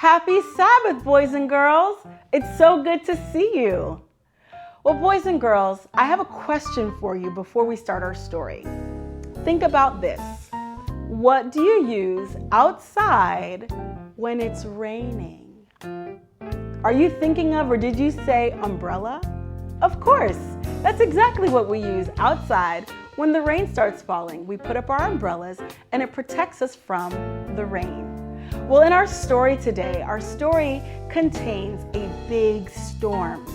Happy Sabbath, boys and girls. It's so good to see you. Well, boys and girls, I have a question for you before we start our story. Think about this. What do you use outside when it's raining? Are you thinking of, or did you say umbrella? Of course, that's exactly what we use outside when the rain starts falling. We put up our umbrellas and it protects us from the rain. Well, in our story today, our story contains a big storm.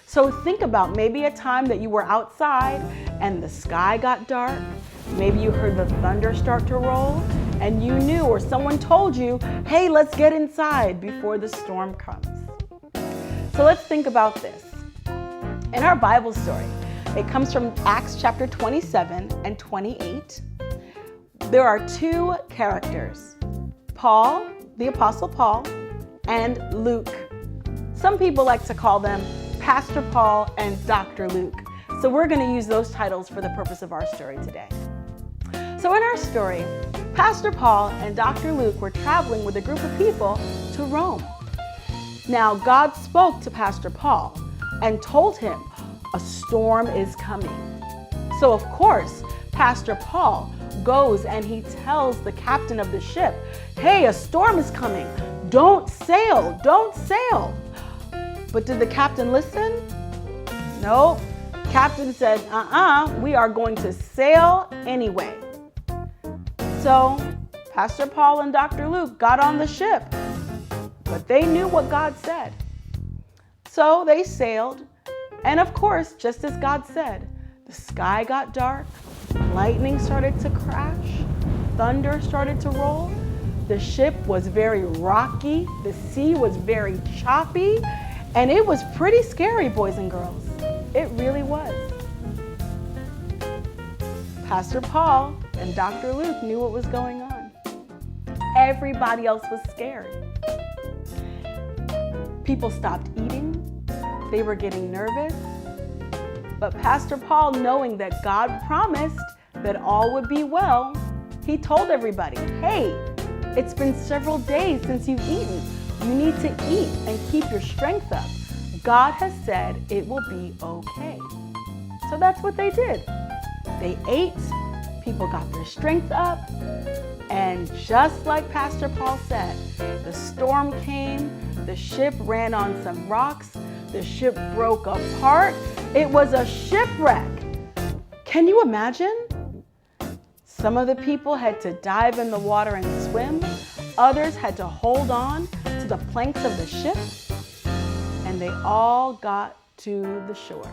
So think about maybe a time that you were outside and the sky got dark. Maybe you heard the thunder start to roll and you knew, or someone told you, hey, let's get inside before the storm comes. So let's think about this. In our Bible story, it comes from Acts chapter 27 and 28. There are two characters, Paul, the Apostle Paul, and Luke. Some people like to call them Pastor Paul and Dr. Luke. So we're going to use those titles for the purpose of our story today. So in our story, Pastor Paul and Dr. Luke were traveling with a group of people to Rome. Now God spoke to Pastor Paul and told him a storm is coming. So of course, Pastor Paul goes and he tells the captain of the ship, hey, a storm is coming. Don't sail, don't sail. But did the captain listen? Nope. Captain said, we are going to sail anyway. So Pastor Paul and Dr. Luke got on the ship, but they knew what God said. So they sailed, and of course, just as God said, the sky got dark, lightning started to crash, thunder started to roll, the ship was very rocky, the sea was very choppy, and it was pretty scary, boys and girls. It really was. Pastor Paul and Dr. Luke knew what was going on. Everybody else was scared. People stopped eating. They were getting nervous. But Pastor Paul, knowing that God promised that all would be well, he told everybody, hey, it's been several days since you've eaten. You need to eat and keep your strength up. God has said it will be okay. So that's what they did. They ate, people got their strength up, and just like Pastor Paul said, the storm came, the ship ran on some rocks, the ship broke apart. It was a shipwreck. Can you imagine? Some of the people had to dive in the water and swim. Others had to hold on to the planks of the ship. And they all got to the shore.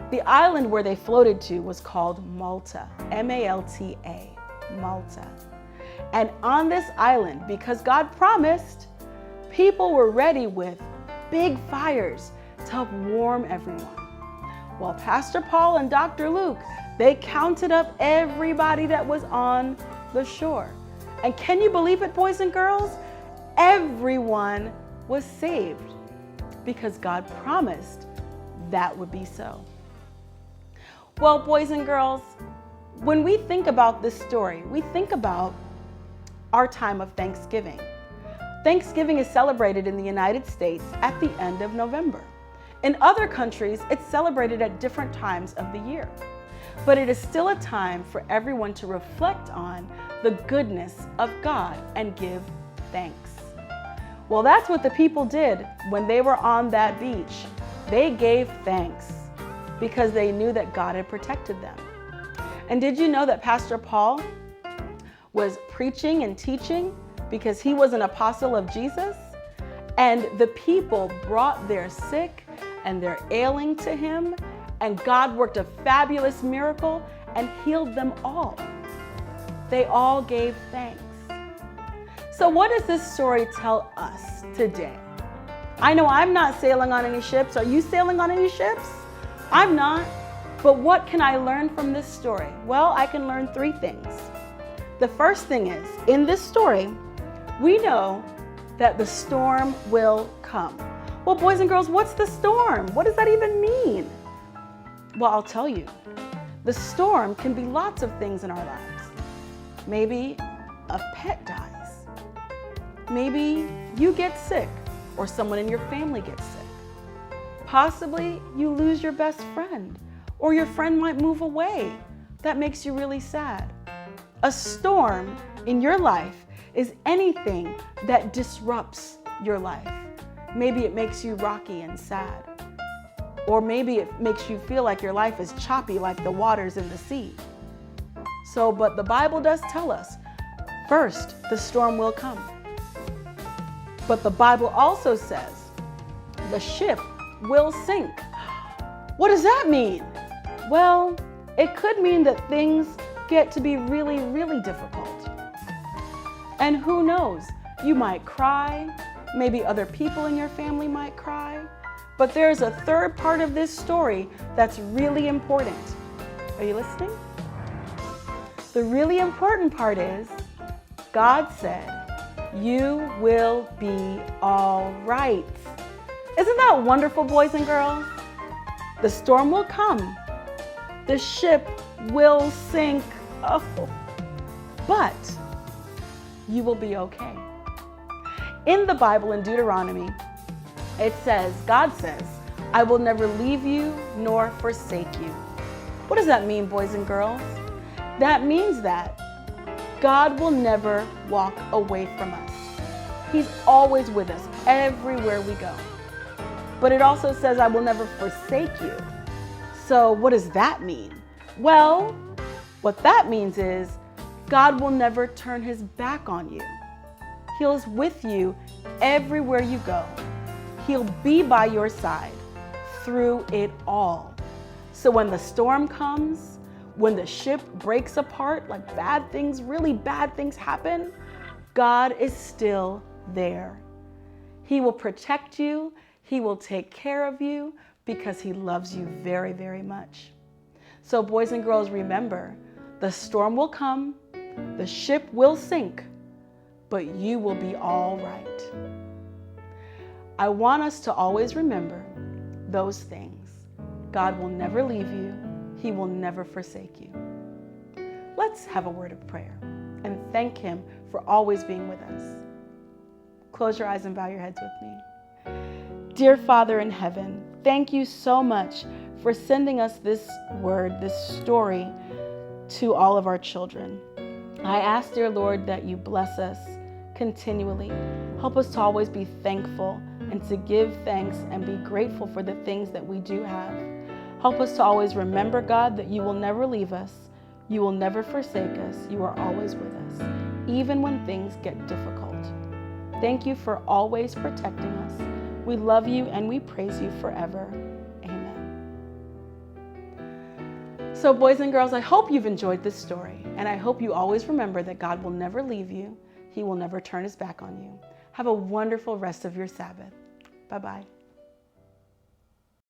The island where they floated to was called Malta, M-A-L-T-A, Malta. And on this island, because God promised, people were ready with big fires to help warm everyone. While Pastor Paul and Dr. Luke, they counted up everybody that was on the shore. And can you believe it, boys and girls? Everyone was saved because God promised that would be so. Well, boys and girls, when we think about this story, we think about our time of Thanksgiving. Thanksgiving is celebrated in the United States at the end of November. In other countries, it's celebrated at different times of the year. But it is still a time for everyone to reflect on the goodness of God and give thanks. Well, that's what the people did when they were on that beach. They gave thanks because they knew that God had protected them. And did you know that Pastor Paul was preaching and teaching because he was an apostle of Jesus? And the people brought their sick and their ailing to him, and God worked a fabulous miracle and healed them all. They all gave thanks. So what does this story tell us today? I know I'm not sailing on any ships. Are you sailing on any ships? I'm not. But what can I learn from this story? Well, I can learn three things. The first thing is, in this story, we know that the storm will come. Well, boys and girls, what's the storm? What does that even mean? Well, I'll tell you. The storm can be lots of things in our lives. Maybe a pet dies. Maybe you get sick or someone in your family gets sick. Possibly you lose your best friend or your friend might move away. That makes you really sad. A storm in your life is anything that disrupts your life. Maybe it makes you rocky and sad. Or maybe it makes you feel like your life is choppy like the waters in the sea. But the Bible does tell us, first, the storm will come. But the Bible also says, the ship will sink. What does that mean? Well, it could mean that things get to be really, really difficult. And who knows, you might cry, maybe other people in your family might cry, but there's a third part of this story that's really important. Are you listening? The really important part is, God said, you will be all right. Isn't that wonderful, boys and girls? The storm will come. The ship will sink. Oh, but you will be okay. In the Bible, in Deuteronomy, it says, God says, I will never leave you nor forsake you. What does that mean, boys and girls? That means that God will never walk away from us. He's always with us everywhere we go. But it also says, I will never forsake you. So what does that mean? Well, what that means is God will never turn his back on you. He is with you everywhere you go. He'll be by your side through it all. So when the storm comes, when the ship breaks apart, like bad things, really bad things happen, God is still there. He will protect you. He will take care of you because he loves you very, very much. So boys and girls, remember, the storm will come, the ship will sink, but you will be all right. I want us to always remember those things. God will never leave you. He will never forsake you. Let's have a word of prayer and thank him for always being with us. Close your eyes and bow your heads with me. Dear Father in heaven, thank you so much for sending us this word, this story to all of our children. I ask, dear Lord, that you bless us continually. Help us to always be thankful and to give thanks and be grateful for the things that we do have. Help us to always remember, God, that you will never leave us. You will never forsake us. You are always with us, even when things get difficult. Thank you for always protecting us. We love you and we praise you forever. Amen. So boys and girls, I hope you've enjoyed this story, and I hope you always remember that God will never leave you. He will never turn his back on you. Have a wonderful rest of your Sabbath. Bye-bye.